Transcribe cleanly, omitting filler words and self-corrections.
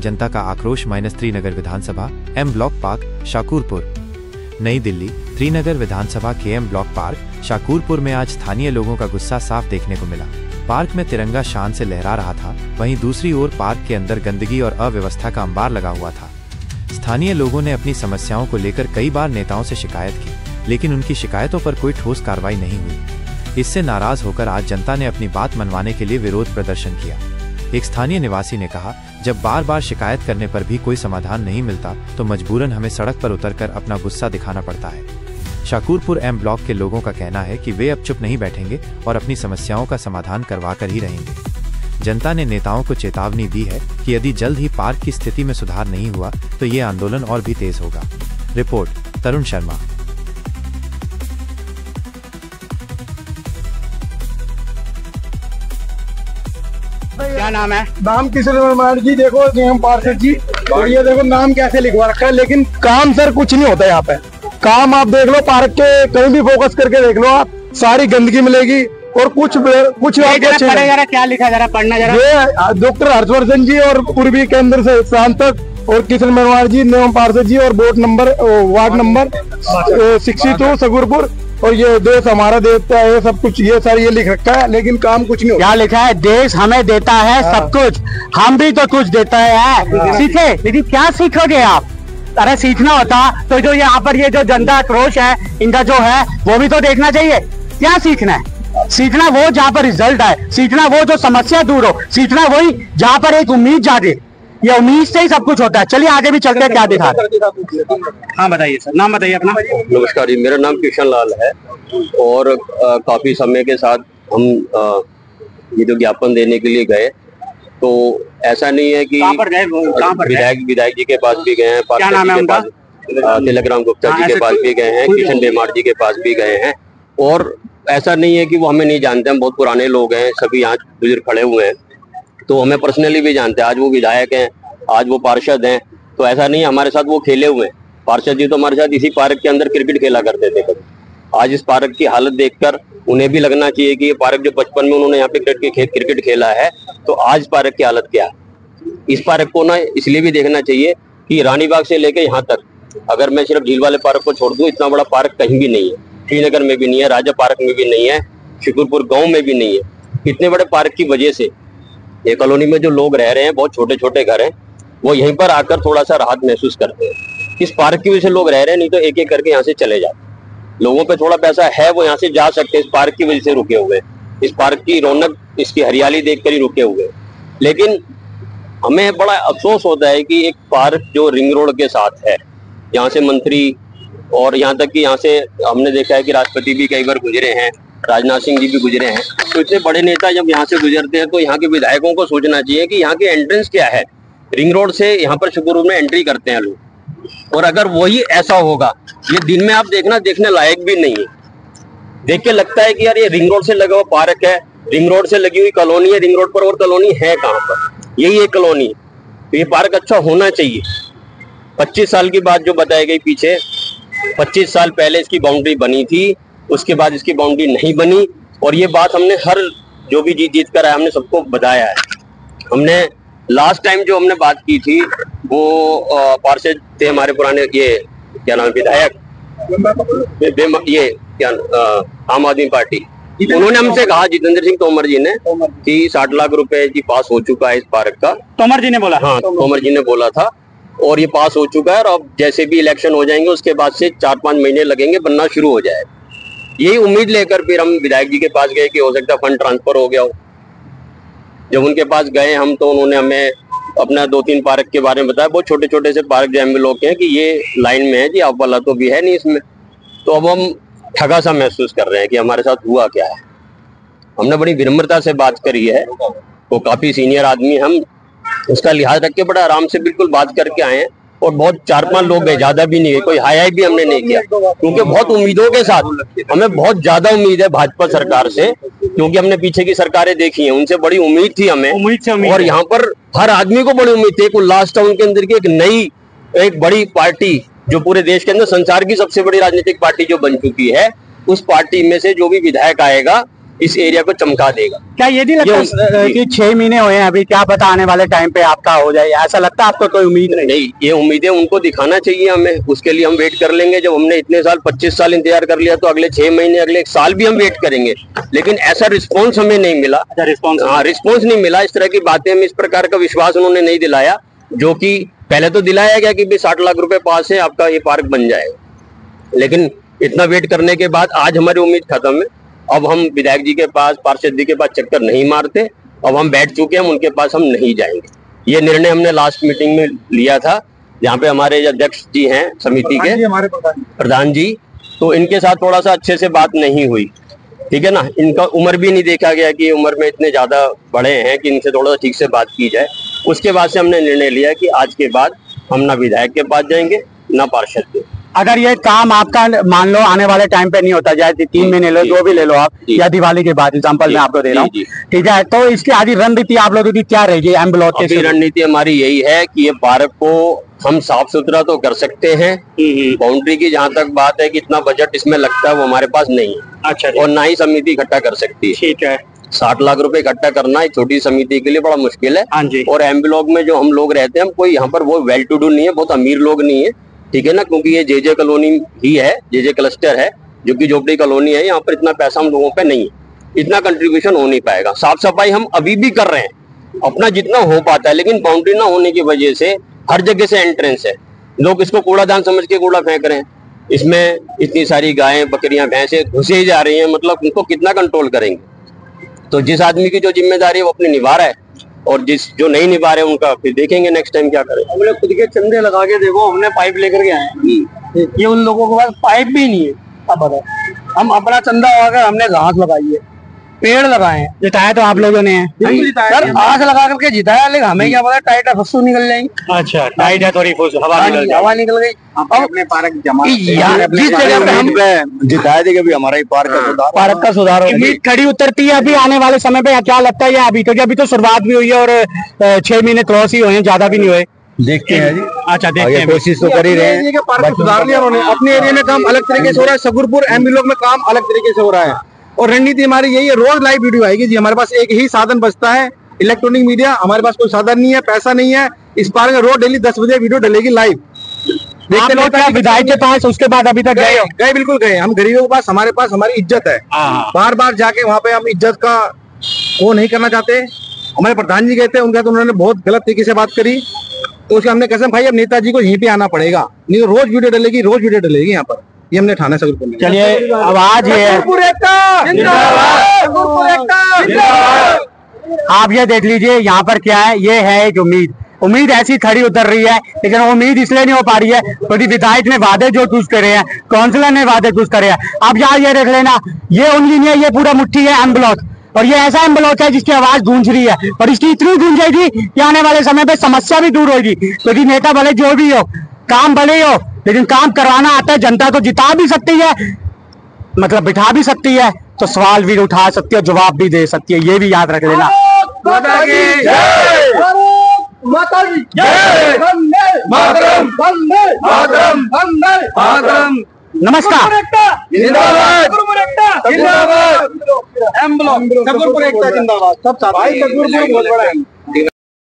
जनता का आक्रोश -3 विधानसभा M block park शाकुरपुर। नई दिल्ली। त्रिनगर विधानसभा के एम ब्लॉक पार्क शाकुरपुर में आज स्थानीय लोगों का गुस्सा साफ देखने को मिला। पार्क में तिरंगा शान से लहरा रहा था, वहीं दूसरी ओर पार्क के अंदर गंदगी और अव्यवस्था का अंबार लगा हुआ था। स्थानीय लोगों ने अपनी समस्याओं को लेकर कई बार नेताओं से शिकायत की, लेकिन उनकी शिकायतों पर कोई ठोस कार्रवाई नहीं हुई। इससे नाराज होकर आज जनता ने अपनी बात मनवाने के लिए विरोध प्रदर्शन किया। एक स्थानीय निवासी ने कहा, जब बार बार शिकायत करने पर भी कोई समाधान नहीं मिलता तो मजबूरन हमें सड़क पर उतरकर अपना गुस्सा दिखाना पड़ता है। शाकुरपुर एम ब्लॉक के लोगों का कहना है कि वे अब चुप नहीं बैठेंगे और अपनी समस्याओं का समाधान करवा कर ही रहेंगे। जनता ने नेताओं को चेतावनी दी है कि यदि जल्द ही पार्क की स्थिति में सुधार नहीं हुआ तो ये आंदोलन और भी तेज होगा। रिपोर्ट तरुण शर्मा। क्या नाम है? नाम किशोर वर्मा जी। देखो नियम पार्षद जी, और ये देखो नाम कैसे लिखवा रखा है, लेकिन काम सर कुछ नहीं होता यहाँ पे। काम आप देख लो, पार्क के कहीं भी फोकस करके देख लो आप, सारी गंदगी मिलेगी और कुछ जरा क्या लिखा, जरा पढ़ना जरा। ये डॉक्टर हर्षवर्धन जी और पूर्वी केंद्र से सांसद और किशोर वर्मा जी नियम पार्षद जी और वार्ड नंबर 62 शाकुरपुर, और ये देश हमारा देता है, सब कुछ ये सारी ये लिख रखा है, लेकिन काम कुछ नहीं होता। क्या लिखा है? देश हमें देता है सब कुछ, हम भी तो कुछ देता है। सीखे, लेकिन क्या सीखोगे आप? अरे सीखना होता तो जो यहाँ पर ये जो जनता आक्रोश है इनका जो है वो भी तो देखना चाहिए। क्या सीखना है? सीखना वो जहाँ पर रिजल्ट आए, सीखना वो जो समस्या दूर हो, सीखना वही जहाँ पर एक उम्मीद जागे। ये उम्मीद से ही सब कुछ होता है। चलिए आगे भी चलते हैं, क्या दिखा। हाँ बताइए सर, नाम बताइए अपना। नमस्कार जी, मेरा नाम किशन लाल है और काफी समय के साथ हम ये जो ज्ञापन देने के लिए गए, तो ऐसा नहीं है कि विधायक जी के पास भी गए हैं, पार्षद जी के पास, तिलकराम गुप्ता जी के पास भी गए हैं, किशन बेमार जी के पास भी गए हैं, और ऐसा नहीं है कि वो हमें नहीं जानते। हम बहुत पुराने लोग हैं, सभी यहाँ बुजुर्ग खड़े हुए हैं, तो हमें पर्सनली भी जानते हैं। आज वो विधायक हैं, आज वो पार्षद हैं, तो ऐसा नहीं है हमारे साथ वो खेले हुए हैं। पार्षद जी तो हमारे साथ इसी पार्क के अंदर क्रिकेट खेला करते थे कभी। आज इस पार्क की हालत देखकर उन्हें भी लगना चाहिए कि ये पार्क जो बचपन में उन्होंने यहाँ पे क्रिकेट खेला है, तो आज पार्क की हालत क्या है। इस पार्क को ना इसलिए भी देखना चाहिए कि रानीबाग से लेके यहाँ तक, अगर मैं सिर्फ झील वाले पार्क को छोड़ दूं, इतना बड़ा पार्क कहीं भी नहीं है। श्रीनगर में भी नहीं है, राजा पार्क में भी नहीं है, शाकुरपुर गाँव में भी नहीं है। इतने बड़े पार्क की वजह से ये कॉलोनी में जो लोग रह रहे हैं, बहुत छोटे छोटे घर हैं, वो यहीं पर आकर थोड़ा सा राहत महसूस करते हैं। इस पार्क की वजह से लोग रह रहे हैं, नहीं तो एक एक करके यहाँ से चले जाते। लोगों पे थोड़ा पैसा है, वो यहाँ से जा सकते हैं, इस पार्क की वजह से रुके हुए, इस पार्क की रौनक, इसकी हरियाली देखकर ही रुके हुए। लेकिन हमें बड़ा अफसोस होता है कि एक पार्क जो रिंग रोड के साथ है, यहाँ से मंत्री और यहाँ तक कि यहाँ से हमने देखा है कि राष्ट्रपति भी कई बार गुजरे हैं, राजनाथ सिंह जी भी गुजरे हैं, तो इतने बड़े नेता जब यहाँ से गुजरते हैं तो यहाँ के विधायकों को सोचना चाहिए कि यहाँ के एंट्रेंस क्या है। रिंग रोड से यहाँ पर शाकुरपुर में एंट्री करते हैं लोग, और अगर वही ऐसा होगा, ये दिन में आप देखना, देखने लायक भी नहीं है। देख के लगता है कि यार ये रिंग रोड से लगा हुआ पार्क है, रिंग रोड से लगी हुई कॉलोनी है, रिंग रोड पर और कॉलोनी है कहाँ पर? यही एक कॉलोनी है, तो ये पार्क अच्छा होना चाहिए। 25 साल की बात जो बताई गई पीछे, 25 साल पहले इसकी बाउंड्री बनी थी, उसके बाद इसकी बाउंड्री नहीं बनी, और ये बात हमने हर जो भी जीत कर आया हमने सबको बताया है। हमने लास्ट टाइम जो हमने बात की थी वो पार्षद थे हमारे पुराने, ये क्या नाम, विधायक ये क्या आम आदमी पार्टी, उन्होंने हमसे कहा, जितेंद्र सिंह तोमर जी ने, कि 60 लाख रुपए जी पास हो चुका है इस पार्क का। तोमर जी ने बोला? हाँ, तोमर जी ने बोला था, और ये पास हो चुका है, और अब जैसे भी इलेक्शन हो जाएंगे उसके बाद से 4-5 महीने लगेंगे, बनना शुरू हो जाएगा। यही उम्मीद लेकर फिर हम विधायक जी के पास गए कि हो सकता है फंड ट्रांसफर हो गया हो। जब उनके पास गए हम, तो उन्होंने हमें अपना 2-3 पार्क के बारे में बताया, बहुत छोटे छोटे से पार्क जो एमएलए लोग हैं कि ये लाइन में है जी, आप वाला तो भी है नहीं इसमें। तो अब हम ठगा सा महसूस कर रहे हैं कि हमारे साथ हुआ क्या है। हमने बड़ी विनम्रता से बात करी है, वो काफी सीनियर आदमी, हम उसका लिहाज रख के बड़ा आराम से बिल्कुल बात करके आए हैं, और बहुत 4-5 लोग गए, ज्यादा भी नहीं गए, कोई हाई भी हमने नहीं किया, क्योंकि बहुत उम्मीदों के साथ, हमें बहुत ज्यादा उम्मीद है भाजपा सरकार से, क्योंकि हमने पीछे की सरकारें देखी हैं, उनसे बड़ी उम्मीद थी हमें, और यहाँ पर हर आदमी को बड़ी उम्मीद थी। एक उल्लास टाउन के अंदर की एक नई, एक बड़ी पार्टी जो पूरे देश के अंदर संसार की सबसे बड़ी राजनीतिक पार्टी जो बन चुकी है, उस पार्टी में से जो भी विधायक आएगा इस एरिया को चमका देगा। क्या ये नहीं लगता कि 6 महीने हुए हैं अभी, क्या पता आने वाले टाइम पे आपका हो जाए, ऐसा लगता है आपको? कोई उम्मीद नहीं, ये उम्मीदें उनको दिखाना चाहिए हमें, उसके लिए हम वेट कर लेंगे। जब हमने इतने साल 25 साल इंतजार कर लिया तो अगले 6 महीने अगले 1 साल भी हम वेट करेंगे, लेकिन ऐसा रिस्पॉन्स हमें नहीं मिला। रिस्पॉन्स नहीं मिला, इस तरह की बातें हमें, इस प्रकार का विश्वास उन्होंने नहीं दिलाया, जो कि पहले तो दिलाया गया कि भाई 60 लाख रुपए पास है, आपका ये पार्क बन जाएगा, लेकिन इतना वेट करने के बाद आज हमारी उम्मीद खत्म है। अब हम विधायक जी के पास, पार्षद जी के पास चक्कर नहीं मारते, अब हम बैठ चुके हैं, उनके पास हम नहीं जाएंगे। ये निर्णय हमने लास्ट मीटिंग में लिया था, जहाँ पे हमारे अध्यक्ष जी हैं समिति के, हमारे प्रधान जी, तो इनके साथ थोड़ा सा अच्छे से बात नहीं हुई, ठीक है ना। इनका उम्र भी नहीं देखा गया कि उम्र में इतने ज्यादा बड़े हैं कि इनसे थोड़ा सा ठीक से बात की जाए। उसके बाद से हमने निर्णय लिया कि आज के बाद हम ना विधायक के पास जाएंगे ना पार्षद के। अगर ये काम आपका मान लो आने वाले टाइम पे नहीं होता, जाए 3 महीने लो, जो भी ले लो आप, या दिवाली के बाद, एग्जांपल मैं आपको दे रहा हूँ, ठीक है, तो इसकी आधी रणनीति आप लोगों की क्या रहेगी? एम ब्लॉक की रणनीति हमारी यही है कि ये पार्क को हम साफ सुथरा तो कर सकते हैं, बाउंड्री की जहाँ तक बात है कि इतना बजट इसमें लगता है वो हमारे पास नहीं है। अच्छा, और ना ही समिति इकट्ठा कर सकती है। ठीक है, 60 लाख रुपए इकट्ठा करना एक छोटी समिति के लिए बड़ा मुश्किल है। और एम ब्लॉक में जो हम लोग रहते हैं, हम कोई यहाँ पर वो वेल टू डू नहीं है, बहुत अमीर लोग नहीं है, ठीक है ना, क्योंकि ये जे कॉलोनी ही है, जे क्लस्टर है, जो कि झोपड़ी कॉलोनी है। यहाँ पर इतना पैसा हम लोगों पे नहीं है, इतना कंट्रीब्यूशन हो नहीं पाएगा। साफ सफाई हम अभी भी कर रहे हैं अपना जितना हो पाता है, लेकिन बाउंड्री ना होने की वजह से हर जगह से एंट्रेंस है, लोग इसको कूड़ादान समझ के कूड़ा फेंक रहे हैं, इसमें इतनी सारी गायें बकरियां भैंसे घुसे ही जा रही हैं, मतलब उनको कितना कंट्रोल करेंगे। तो जिस आदमी की जो जिम्मेदारी है वो अपनी निभा रहा है, और जो नहीं निभा रहे उनका फिर देखेंगे नेक्स्ट टाइम क्या करें। हम लोग खुद के चंदे लगा के देखो, हमने पाइप लेकर के आए हैं, ये उन लोगों के पास पाइप भी नहीं है। अब बताओ, हम अपना चंदा लगाकर हमने घास लगाई है, पेड़ लगाए हैं, जिताया तो आप लोगों ने है सर, आस लगा करके जिताया, लेकिन हमें क्या पता टाइट है, फस्सू निकल जाएंगे। अच्छा, टाइट है, थोड़ी हवा निकल गई। अपने पार्क जमा जिस जगह पे हम जिताया थे, कभी हमारा ही पार्क का सुधार हो, उम्मीद खड़ी उतरती है अभी आने वाले समय पे? क्या लगता है? अभी क्योंकि अभी तो शुरुआत भी हुई है और 6 महीने क्रॉस ही हुए हैं, ज्यादा भी नहीं हुए। देखते हैं जी। अच्छा, देखते हैं, कोशिश तो कर ही रहे हैं। पार्क सुधार लिया उन्होंने, अपने एरिया में काम अलग तरीके से हो रहा है, सगुरपुर एम ब्लॉक में काम अलग तरीके से हो रहा है, और रणनीति हमारी यही है, रोज लाइव वीडियो आएगी जी। हमारे पास एक ही साधन बचता है, इलेक्ट्रॉनिक मीडिया, हमारे पास कोई साधन नहीं है, पैसा नहीं है। इस पार्क में रोज डेली 10 बजे वीडियो डलेगी लाइव। देखते लोग क्या विधायक के पास उसके बाद अभी तक गए? बिल्कुल गए, हम गरीबों के पास, हमारे पास हमारी इज्जत है, बार बार जाके वहाँ पे हम इज्जत का वो नहीं करना चाहते। हमारे प्रधान जी गए थे, उनके तो उन्होंने बहुत गलत तरीके से बात करी, तो उसके हमने कसम खाई अब नेताजी को यहीं पे आना पड़ेगा, नहीं तो रोज वीडियो डलेगी यहाँ पर। ये हमने ठाणे सगुरपुर में। चलिए, अब आज ये आप ये देख लीजिए यहाँ पर क्या है, ये है एक उम्मीद ऐसी खड़ी उतर रही है, लेकिन उम्मीद इसलिए नहीं हो पा रही है क्योंकि विधायक ने वादे जो कुछ करे हैं, काउंसिलर ने वादे कुछ करे हैं। अब यहाँ ये देख लेना, ये उंगली नहीं है, ये पूरा मुट्ठी है एम ब्लॉक, और ये ऐसा एम ब्लॉक है जिसकी आवाज गूंज रही है, और इसकी इतनी गूंजेगी कि आने वाले समय पे समस्या भी दूर होगी। क्योंकि नेता भले जो भी हो, काम भले ही हो, लेकिन काम करवाना आता है। जनता को जिता भी सकती है, मतलब बिठा भी सकती है, तो सवाल भी उठा सकती है, जवाब भी दे सकती है, ये भी याद रख लेना। माता की जय, माता की जय, मातरम, मातरम, मातरम। नमस्कार, जिंदाबाद, जिंदाबाद, एम ब्लॉक, सगुरपुर एकता जिंदाबाद, सब साथ। भाई सगुरपुर बहुत बड़ा है।